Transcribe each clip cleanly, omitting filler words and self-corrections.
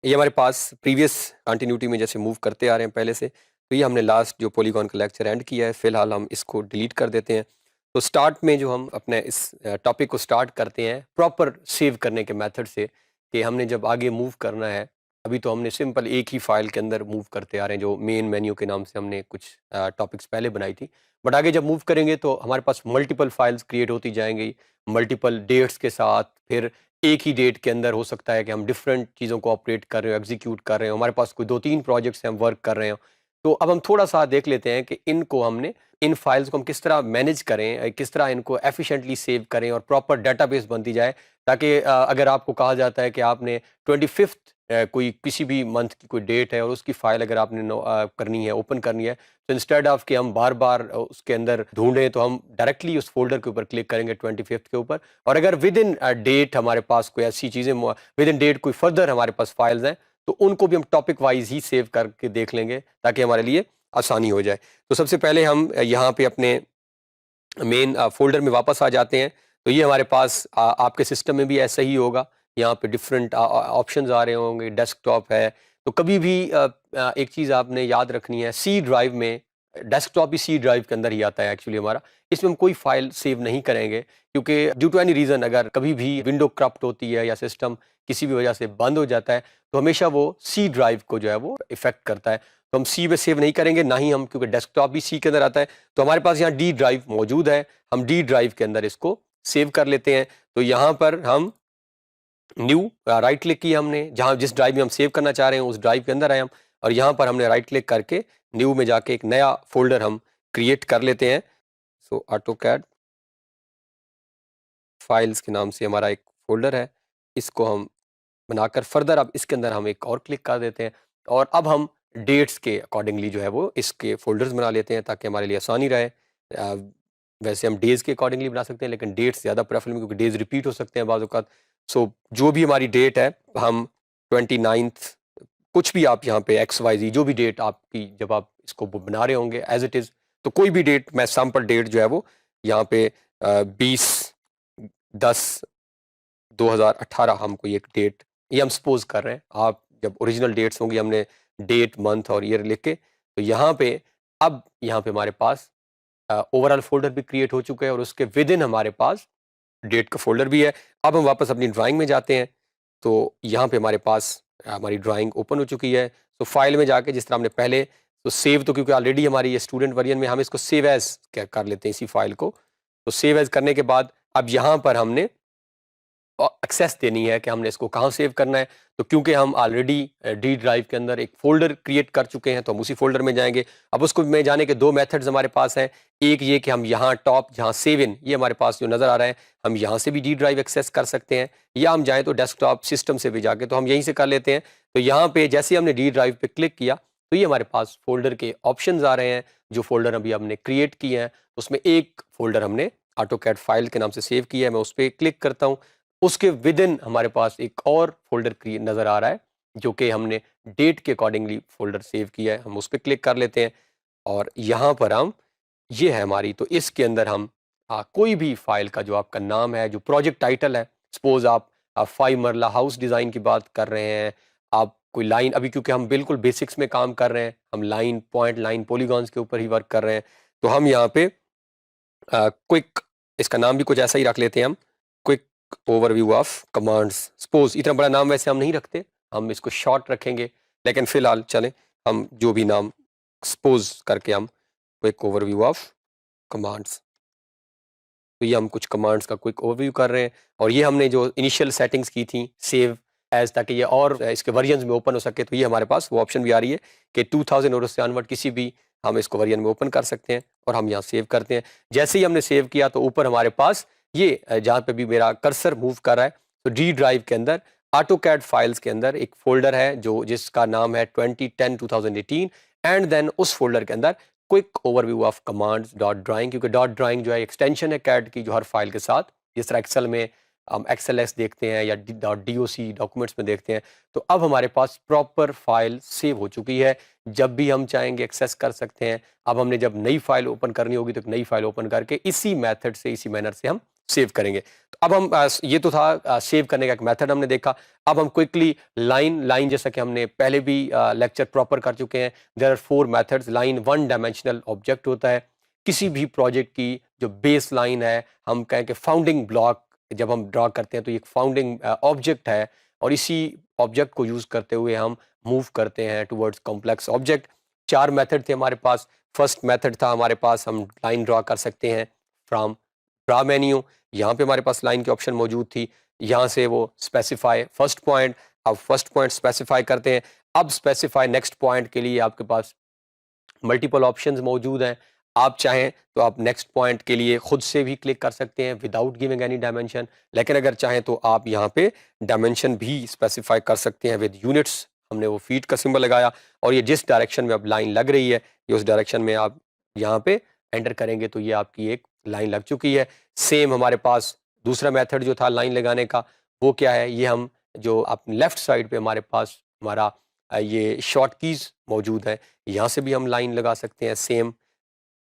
ये हमारे पास previous continuity में जैसे मूव करते आ रहे हैं पहले से, तो ये हमने लास्ट जो पॉलीगॉन का लेक्चर एंड किया है, फिलहाल हम इसको डिलीट कर देते हैं। तो स्टार्ट में जो हम अपने इस टॉपिक को स्टार्ट करते हैं प्रॉपर सेव करने के मेथड से, कि हमने जब आगे मूव करना है, अभी तो हमने सिंपल एक ही फाइल के अंदर मूव करते आ रहे हैं, जो मेन मेन्यू के नाम से हमने कुछ टॉपिक्स पहले बनाई थी। बट आगे जब मूव करेंगे तो हमारे पास मल्टीपल फाइल्स क्रिएट होती जाएंगी, मल्टीपल डेट्स के साथ। फिर एक ही डेट के अंदर हो सकता है कि हम डिफरेंट चीज़ों को ऑपरेट कर रहे हो, एग्जीक्यूट कर रहे हो, हमारे पास कोई 2-3 प्रोजेक्ट्स हैं, हम वर्क कर रहे हो। तो अब हम थोड़ा-सा देख लेते हैं कि इनको हमने इन फाइल्स को हम किस तरह मैनेज करें, किस तरह इनको एफिशिएंटली सेव करें और प्रॉपर डेटाबेस बनती जाए, ताकि अगर आपको कहा जाता है कि आपने 25th कोई किसी भी मंथ की कोई डेट है और उसकी फाइल अगर आपने करनी है, ओपन करनी है, तो इंस्टेड ऑफ कि हम बार-बार उसके अंदर ढूँढें, तो हम डायरेक्टली उस फ़ोल्डर के ऊपर क्लिक करेंगे 25th के ऊपर। और अगर विद इन डेट हमारे पास कोई ऐसी चीज़ें विद इन डेट कोई फर्दर हमारे पास फाइल्स हैं, तो उनको भी हम टॉपिक वाइज़ ही सेव करके देख लेंगे, ताकि हमारे लिए आसानी हो जाए। तो सबसे पहले हम यहाँ पे अपने मेन फ़ोल्डर में वापस आ जाते हैं। तो ये हमारे पास आपके सिस्टम में भी ऐसा ही होगा। यहाँ पे डिफरेंट ऑप्शंस आ रहे होंगे, डेस्कटॉप है। तो कभी भी एक चीज़ आपने याद रखनी है, सी ड्राइव में डेस्कटॉप भी सी ड्राइव के अंदर ही आता है एक्चुअली हमारा। इसमें हम कोई फ़ाइल सेव नहीं करेंगे, क्योंकि ड्यू टू एनी रीज़न अगर कभी भी विंडो करप्ट होती है या सिस्टम किसी भी वजह से बंद हो जाता है, तो हमेशा वो सी ड्राइव को जो है वो इफ़ेक्ट करता है। तो हम सी में सेव नहीं करेंगे, ना ही हम, क्योंकि डेस्कटॉप भी सी के अंदर आता है। तो हमारे पास यहाँ डी ड्राइव मौजूद है, हम डी ड्राइव के अंदर इसको सेव कर लेते हैं। तो यहाँ पर हम न्यू राइट क्लिक किया हमने, जहाँ जिस ड्राइव में हम सेव करना चाह रहे हैं उस ड्राइव के अंदर आए हम, और यहाँ पर हमने राइट क्लिक करके न्यू में जाके एक नया फ़ोल्डर हम क्रिएट कर लेते हैं। सो ऑटोकैड फाइल्स के नाम से हमारा एक फ़ोल्डर है, इसको हम बनाकर फर्दर अब इसके अंदर हम एक और क्लिक कर देते हैं, और अब हम डेट्स के अकॉर्डिंगली जो है वो इसके फ़ोल्डर्स बना लेते हैं, ताकि हमारे लिए आसानी रहे। वैसे हम डेज़ के अकॉर्डिंगली बना सकते हैं, लेकिन डेट्स ज़्यादा प्रेफरेबल, क्योंकि डेज़ रिपीट हो सकते हैं बाज़ औक़ात। सो जो भी हमारी डेट है, हम 29th कुछ भी आप यहाँ पे एक्स वाई ज़ेड जो भी डेट आपकी, जब आप इसको बना रहे होंगे एज़ इट इज़, तो कोई भी डेट, मैं सैंपल डेट जो है वो यहाँ पे 20/10/2018 हम कोई एक डेट ये हम सपोज़ कर रहे हैं। आप जब ओरिजिनल डेट्स होंगी, हमने डेट, मंथ और ईयर लिख के, तो यहाँ पे अब यहाँ पे हमारे पास ओवरऑल फ़ोल्डर भी क्रिएट हो चुका है, और उसके विद इन हमारे पास डेट का फ़ोल्डर भी है। अब हम वापस अपनी ड्राइंग में जाते हैं, तो यहाँ पे हमारे पास हमारी ड्राइंग ओपन हो चुकी है। तो फाइल में जाके जिस तरह हमने पहले, तो सेव, तो क्योंकि ऑलरेडी हमारी ये स्टूडेंट वर्जन में, हम इसको सेव एज़ कर लेते हैं इसी फाइल को। तो सेव एज़ करने के बाद अब यहाँ पर हमने एक्सेस देनी है कि हमने इसको कहाँ सेव करना है। तो क्योंकि हम ऑलरेडी डी ड्राइव के अंदर एक फ़ोल्डर क्रिएट कर चुके हैं, तो हम उसी फ़ोल्डर में जाएँगे। अब उसको में जाने के 2 मेथड्स हमारे पास हैं। एक ये कि हम यहाँ टॉप जहाँ सेव इन, ये हमारे पास जो नज़र आ रहा है, हम यहाँ से भी डी ड्राइव एक्सेस कर सकते हैं, या हम चाहें तो डेस्कटॉप सिस्टम से भी जाके, तो हम यहीं से कर लेते हैं। तो यहाँ पे जैसे ही हमने डी ड्राइव पे क्लिक किया, तो ये हमारे पास फ़ोल्डर के ऑप्शंस आ रहे हैं, जो फ़ोल्डर अभी हमने क्रिएट किए हैं। उसमें एक फ़ोल्डर हमने ऑटोकैड फाइल के नाम से सेव किया है, मैं उस पे क्लिक करता हूँ। उसके विदिन हमारे पास एक और फ़ोल्डर नज़र आ रहा है, जो कि हमने डेट के अकॉर्डिंगली फ़ोल्डर सेव किया है, हम उस पे क्लिक कर लेते हैं, और यहाँ पर हम, ये है हमारी, तो इसके अंदर हम कोई भी फ़ाइल का जो आपका नाम है, जो प्रोजेक्ट टाइटल है, सपोज़ आप 5 मरला हाउस डिज़ाइन की बात कर रहे हैं, आप कोई लाइन, अभी क्योंकि हम बिल्कुल बेसिक्स में काम कर रहे हैं, हम लाइन, पॉइंट, लाइन, पॉलीगॉन्स के ऊपर ही वर्क कर रहे हैं, तो हम यहाँ पे क्विक, इसका नाम भी कुछ ऐसा ही रख लेते हैं हम, quick overview of commands. Suppose इतना बड़ा नाम वैसे हम नहीं रखते, हम इसको शॉर्ट रखेंगे, लेकिन फिलहाल चलें हम जो भी नाम सपोज करके हम क्विक ओवरव्यू ऑफ कमांड्स, तो ये हम कुछ कमांड्स का क्विक ओवरव्यू कर रहे हैं, और ये हमने जो इनिशियल सेटिंग्स की थी सेव एज, ताकि ये और इसके वर्जन में ओपन हो सके, तो ये हमारे पास वो ऑप्शन भी आ रही है कि 2000 और उससे अनवर्ड किसी भी हम इसको वर्जन में ओपन कर सकते हैं, और हम यहाँ सेव करते हैं। जैसे ही हमने सेव किया, तो ऊपर हमारे पास ये जहाँ पे भी मेरा कर्सर मूव कर रहा है, तो डी ड्राइव के अंदर ऑटोकैड फाइल्स के अंदर एक फोल्डर है जो जिसका नाम है 2010-2018, एंड देन उस फोल्डर के अंदर quick overview of commands dot drawing, क्योंकि डॉट ड्राइंग जो है एक्सटेंशन है कैड की, जो हर फाइल के साथ, जिस तरह एक्सेल में हम एक्सएलएस देखते हैं या डॉट डीओसी डॉक्यूमेंट्स में देखते हैं, तो अब हमारे पास प्रॉपर फाइल सेव हो चुकी है। जब भी हम चाहेंगे एक्सेस कर सकते हैं। अब हमने जब नई फाइल ओपन करनी होगी, तो एक नई फाइल ओपन करके इसी मेथड से, इसी मैनर से हम सेव करेंगे। तो अब हम ये तो था सेव करने का एक मेथड हमने देखा। अब हम क्विकली लाइन जैसा कि हमने पहले भी लेक्चर प्रॉपर कर चुके हैं। There are 4 methods. Line one dimensional object होता है। किसी भी प्रोजेक्ट की जो बेस लाइन है, हम कहें कि फाउंडिंग ब्लॉक जब हम ड्रा करते हैं तो ये एक फाउंडिंग ऑब्जेक्ट है और इसी ऑब्जेक्ट को यूज करते हुए हम मूव करते हैं टुवर्ड्स कॉम्प्लेक्स ऑब्जेक्ट। 4 मेथड थे हमारे पास। फर्स्ट मेथड था हमारे पास, हम लाइन ड्रा कर सकते हैं फ्रॉम ड्रा मेन्यू। यहाँ पे हमारे पास लाइन की ऑप्शन मौजूद थी। यहाँ से वो स्पेसिफाई फर्स्ट पॉइंट, अब फर्स्ट पॉइंट स्पेसिफाई करते हैं। अब स्पेसिफाई नेक्स्ट पॉइंट के लिए आपके पास मल्टीपल ऑप्शंस मौजूद हैं। आप चाहें तो आप नेक्स्ट पॉइंट के लिए खुद से भी क्लिक कर सकते हैं विदाउट गिविंग एनी डायमेंशन, लेकिन अगर चाहें तो आप यहाँ पे डायमेंशन भी स्पेसिफाई कर सकते हैं विद यूनिट्स। हमने वो फीट का सिंबल लगाया और ये जिस डायरेक्शन में अब लाइन लग रही है, ये उस डायरेक्शन में आप यहाँ पे एंटर करेंगे तो ये आपकी एक लाइन लग चुकी है। सेम हमारे पास दूसरा मेथड जो था लाइन लगाने का, वो क्या है, ये हम जो अपने लेफ्ट साइड पे हमारे पास हमारा ये शॉर्ट कीज मौजूद है, यहाँ से भी हम लाइन लगा सकते हैं। सेम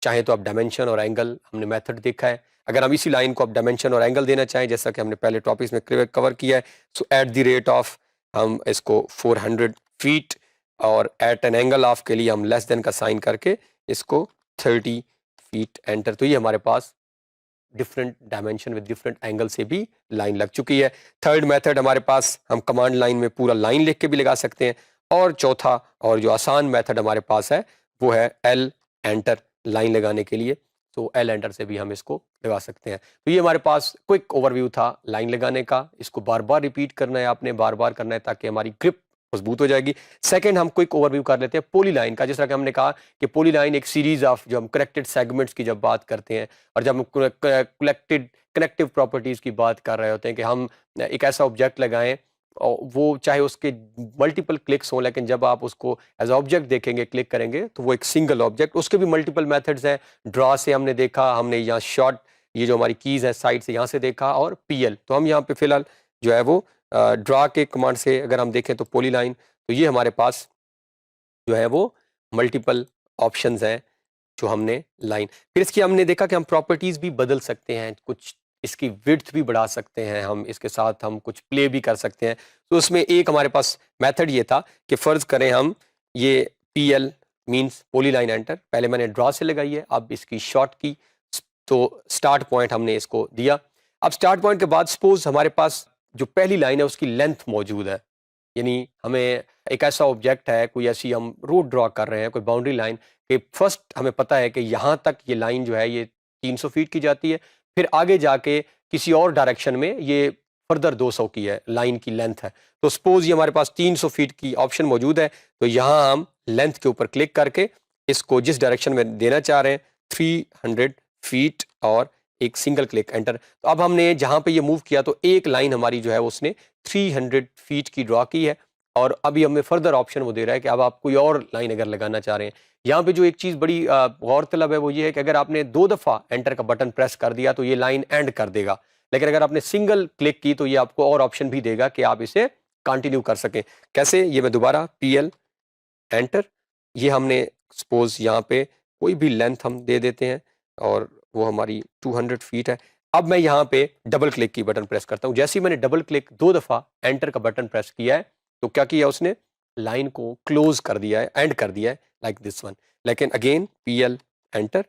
चाहे तो आप डायमेंशन और एंगल, हमने मेथड देखा है। अगर हम इसी लाइन को आप डायमेंशन और एंगल देना चाहें, जैसा कि हमने पहले टॉपिक्स में कवर किया है, सो एट द रेट ऑफ हम इसको 400 फीट और एट एन एंगल ऑफ के लिए हम लेस देन का साइन करके इसको 30 फीट एंटर। तो ये हमारे पास different dimension with different angle से भी लाइन लग चुकी है। थर्ड मेथड हमारे पास, हम कमांड लाइन में पूरा लाइन लिख के भी लगा सकते हैं। और चौथा और जो आसान मेथड हमारे पास है वो है एल एंटर लाइन लगाने के लिए। तो एल एंटर से भी हम इसको लगा सकते हैं। तो ये हमारे पास क्विक ओवरव्यू था लाइन लगाने का। इसको बार बार रिपीट करना है, आपने बार बार करना है ताकि हमारी ग्रिप मजबूत हो जाएगी। सेकंड, हम क्विक ओवरव्यू कर लेते हैं पॉली लाइन का। जिस तरह कि हमने कहा कि पॉली लाइन एक सीरीज ऑफ, जो हम कनेक्टेड सेगमेंट्स की जब बात करते हैं और जब हम कलेक्टेड कनेक्टिव प्रॉपर्टीज की बात कर रहे होते हैं कि हम एक ऐसा ऑब्जेक्ट लगाएं और वो चाहे उसके मल्टीपल क्लिक्स हों, लेकिन जब आप उसको एज ऑब्जेक्ट देखेंगे, क्लिक करेंगे तो वो एक सिंगल ऑब्जेक्ट। उसके भी मल्टीपल मेथड्स हैं। ड्रॉ से हमने देखा, हमने यहाँ शॉर्ट, ये जो हमारी कीज है साइड से यहाँ से देखा, और पीएल। तो हम यहाँ पे फिलहाल जो है वो ड्रॉ के कमांड से अगर हम देखें तो पॉली लाइन, तो ये हमारे पास जो है वो मल्टीपल ऑप्शंस हैं जो हमने लाइन। फिर इसकी हमने देखा कि हम प्रॉपर्टीज भी बदल सकते हैं, कुछ इसकी विड्थ भी बढ़ा सकते हैं, हम इसके साथ हम कुछ प्ले भी कर सकते हैं। तो उसमें एक हमारे पास मेथड ये था कि फर्ज करें हम ये PL means poly line enter, पहले मैंने ड्रॉ से लगाई है, अब इसकी शॉर्ट की, तो स्टार्ट पॉइंट हमने इसको दिया। अब स्टार्ट पॉइंट के बाद सपोज हमारे पास जो पहली लाइन है उसकी लेंथ मौजूद है, यानी हमें एक ऐसा ऑब्जेक्ट है, कोई ऐसी हम रोड ड्रॉ कर रहे हैं, कोई बाउंड्री लाइन, कि फर्स्ट हमें पता है कि यहाँ तक ये लाइन जो है ये 300 फीट की जाती है, फिर आगे जाके किसी और डायरेक्शन में ये फर्दर 200 की है, लाइन की लेंथ है। तो सपोज ये हमारे पास 300 फीट की ऑप्शन मौजूद है, तो यहाँ हम लेंथ के ऊपर क्लिक करके इसको जिस डायरेक्शन में देना चाह रहे हैं 300 फीट और एक सिंगल क्लिक एंटर। तो अब हमने जहाँ पे ये मूव किया तो एक लाइन हमारी जो है उसने 300 फीट की ड्रॉ की है, और अभी हमें फर्दर ऑप्शन वो दे रहा है कि अब आप कोई और लाइन अगर लगाना चाह रहे हैं। यहाँ पे जो एक चीज़ बड़ी गौरतलब है वो ये है कि अगर आपने 2 दफ़ा एंटर का बटन प्रेस कर दिया तो ये लाइन एंड कर देगा, लेकिन अगर आपने सिंगल क्लिक की तो ये आपको और ऑप्शन भी देगा कि आप इसे कंटिन्यू कर सकें। कैसे, ये मैं दोबारा पीएल एंटर, ये हमने सपोज यहाँ पे कोई भी लेंथ हम दे देते हैं और वो हमारी 200 फीट है। अब मैं यहाँ पे डबल क्लिक की बटन प्रेस करता हूँ। जैसे ही मैंने डबल क्लिक 2 दफ़ा एंटर का बटन प्रेस किया है तो क्या किया उसने, लाइन को क्लोज कर दिया है, एंड कर दिया है लाइक दिस वन। लेकिन अगेन पीएल एंटर,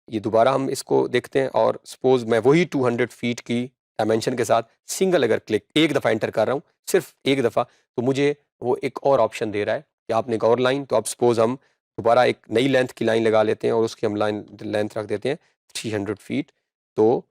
ये दोबारा हम इसको देखते हैं और सपोज मैं वही 200 फीट की डायमेंशन के साथ सिंगल अगर क्लिक एक दफ़ा एंटर कर रहा हूँ, सिर्फ एक दफ़ा, तो मुझे वो एक और ऑप्शन दे रहा है कि आपने एक और लाइन। तो अब सपोज हम दोबारा एक नई लेंथ की लाइन लगा लेते हैं और उसकी हम लाइन लेंथ रख देते हैं 300 फीट। तो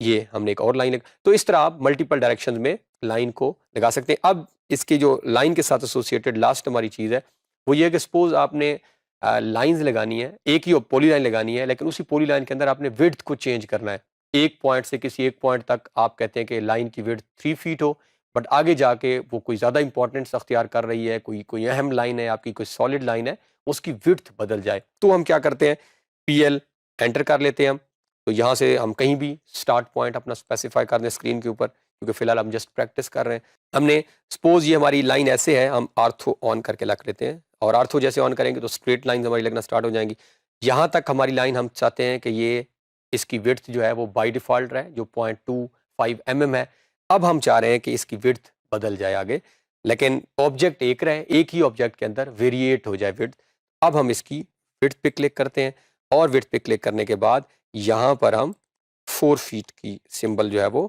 ये हमने एक और लाइन तो इस तरह आप मल्टीपल डायरेक्शन में लाइन को लगा सकते हैं। अब इसकी जो लाइन के साथ एसोसिएटेड लास्ट हमारी चीज़ है वो ये है कि सपोज आपने लाइंस लगानी है, एक ही पॉली लाइन लगानी है, लेकिन उसी पॉली लाइन के अंदर आपने विड्थ को चेंज करना है। एक पॉइंट से किसी एक पॉइंट तक आप कहते हैं कि लाइन की विड्थ 3 फीट हो, बट आगे जाके वो कोई ज़्यादा इंपॉर्टेंस अख्तियार कर रही है, कोई कोई अहम लाइन है आपकी, कोई सॉलिड लाइन है, उसकी विड्थ बदल जाए, तो हम क्या करते हैं, पीएल एंटर कर लेते हैं हम। तो यहाँ से हम कहीं भी स्टार्ट पॉइंट अपना स्पेसिफाई कर दें स्क्रीन के ऊपर, क्योंकि फिलहाल हम जस्ट प्रैक्टिस कर रहे हैं। हमने सपोज ये हमारी लाइन ऐसे है, हम आर्थो ऑन करके रख लेते हैं और आर्थो जैसे ऑन करेंगे तो स्ट्रेट लाइन हमारी लगना स्टार्ट हो जाएंगी। यहाँ तक हमारी लाइन हम चाहते हैं कि ये इसकी विड्थ जो है वो बाय डिफ़ॉल्ट रहे जो 0.25 mm है। अब हम चाह रहे हैं कि इसकी विड्थ बदल जाए आगे, लेकिन ऑब्जेक्ट एक रहे, एक ही ऑब्जेक्ट के अंदर वेरिएट हो जाए विड्थ। अब हम इसकी विड्थ पे क्लिक करते हैं और विड्थ पे क्लिक करने के बाद यहाँ पर हम 4 फीट की सिंबल जो है वो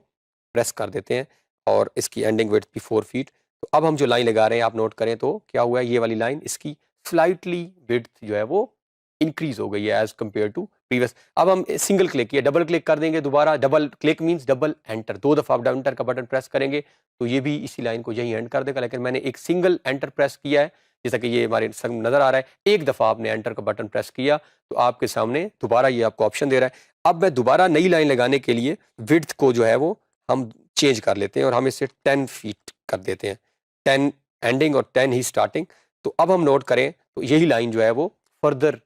प्रेस कर देते हैं और इसकी एंडिंग विड्थ भी 4 फीट। तो अब हम जो लाइन लगा रहे हैं आप नोट करें तो क्या हुआ है, ये वाली लाइन इसकी स्लाइटली विड्थ जो है वो इंक्रीज हो गई है एज कम्पेयर टू प्रीवियस। अब हम सिंगल क्लिक किया, डबल क्लिक कर देंगे दोबारा, double click means double enter, 2 दफा आप एंटर का बटन प्रेस करेंगे तो ये भी इसी लाइन को यहीं एंड कर देगा। लेकिन मैंने एक सिंगल एंटर प्रेस किया है, जैसा कि ये हमारे संग नजर आ रहा है। एक दफा आपने एंटर का बटन प्रेस किया तो आपके सामने दोबारा ये आपको ऑप्शन दे रहा है। अब मैं दोबारा नई लाइन लगाने के लिए विड्थ को जो है वो हम चेंज कर लेते हैं और हम इसे 10 फीट कर देते हैं, 10 एंडिंग और 10 ही स्टार्टिंग। तो अब हम नोट करें तो यही लाइन जो है वो फर्दर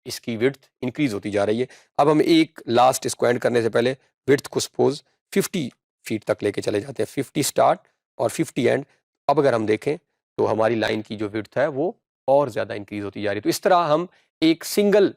इसकी विड्थ इंक्रीज होती जा रही है। अब हम एक लास्ट इसको एंड करने से पहले विड्थ को सपोज 50 फीट तक लेके चले जाते हैं, 50 स्टार्ट और 50 एंड। अब अगर हम देखें तो हमारी लाइन की जो विड्थ है वो और ज़्यादा इंक्रीज होती जा रही है। तो इस तरह हम एक सिंगल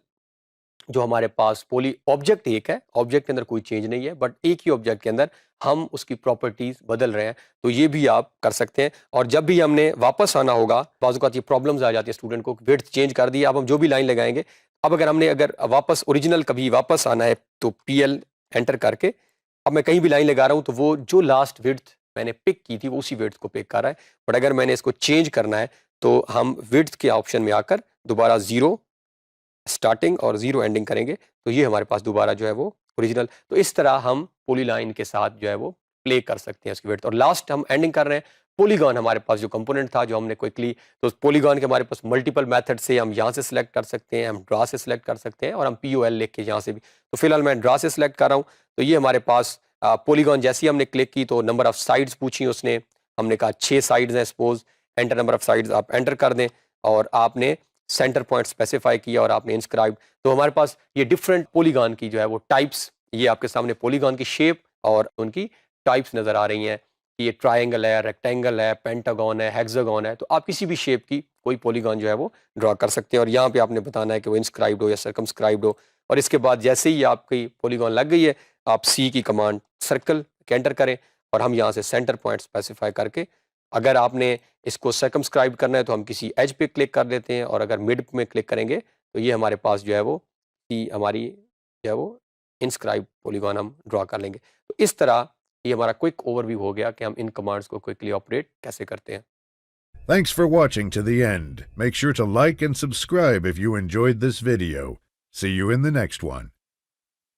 जो हमारे पास पोली ऑब्जेक्ट एक है, ऑब्जेक्ट के अंदर कोई चेंज नहीं है, बट एक ही ऑब्जेक्ट के अंदर हम उसकी प्रॉपर्टीज बदल रहे हैं। तो ये भी आप कर सकते हैं। और जब भी हमने वापस आना होगा, बाज़ औक़ात ये प्रॉब्लम्स आ जाती है स्टूडेंट को, विड्थ चेंज कर दी, अब हम जो भी लाइन लगाएंगे, अब अगर हमने वापस ओरिजिनल कभी वापस आना है तो PL एंटर करके अब मैं कहीं भी लाइन लगा रहा हूँ तो वो जो लास्ट विड्थ मैंने पिक की थी वो उसी विड्थ को पिक कर रहा है। बट अगर मैंने इसको चेंज करना है तो हम विड्थ के ऑप्शन में आकर दोबारा 0 स्टार्टिंग और 0 एंडिंग करेंगे तो ये हमारे पास दोबारा जो है वो ओरिजिनल। तो इस तरह हम पॉलीलाइन के साथ जो है वो प्ले कर सकते हैं उसकी विड्थ। और लास्ट हम एंडिंग कर रहे हैं पॉलीगॉन, हमारे पास जो कंपोनेंट था जो हमने क्विकली, तो पॉलीगॉन के हमारे पास मल्टीपल मेथड से हम यहाँ से सिलेक्ट कर सकते हैं, हम ड्रा से सिलेक्ट कर सकते हैं और हम POL लिख के यहाँ से भी। तो फिलहाल मैं ड्रा से सिलेक्ट कर रहा हूँ। तो ये हमारे पास पॉलीगॉन जैसे ही हमने क्लिक की तो नंबर ऑफ साइड्स पूछी उसने, हमने कहा 6 साइड्स हैं suppose, enter number of sides आप एंटर कर दें और आपने सेंटर पॉइंट स्पेसिफाई किया और आपने इंस्क्राइब। तो हमारे पास ये डिफरेंट पॉलीगॉन की जो है वो टाइप्स, ये आपके सामने पॉलीगॉन की शेप और उनकी टाइप्स नज़र आ रही हैं। ये ट्रायंगल है, रेक्टेंगल है, पेंटागन है, हेक्सागन है। तो आप किसी भी शेप की कोई पॉलीगॉन जो है वो ड्रा कर सकते हैं और यहाँ पे आपने बताना है कि वो इंस्क्राइब्ड हो या सर्कमस्क्राइब्ड हो। और इसके बाद जैसे ही आपकी पॉलीगॉन लग गई है, आप C की कमांड सर्कल एंटर करें और हम यहाँ से सेंटर पॉइंट स्पेसिफाई करके, अगर आपने इसको सर्कमस्क्राइब करना है तो हम किसी एज पे क्लिक कर देते हैं और अगर मिड में क्लिक करेंगे तो ये हमारे पास जो है वो हमारी जो है वो इंस्क्राइब पॉलीगॉन हम ड्रा कर लेंगे। तो इस तरह ये हमारा क्विक ओवरव्यू हो गया कि हम इन कमांड्स को क्विकली ऑपरेट कैसे करते हैं। Thanks for watching to the end. Make sure to like and subscribe if you enjoyed this video. See you in the next one.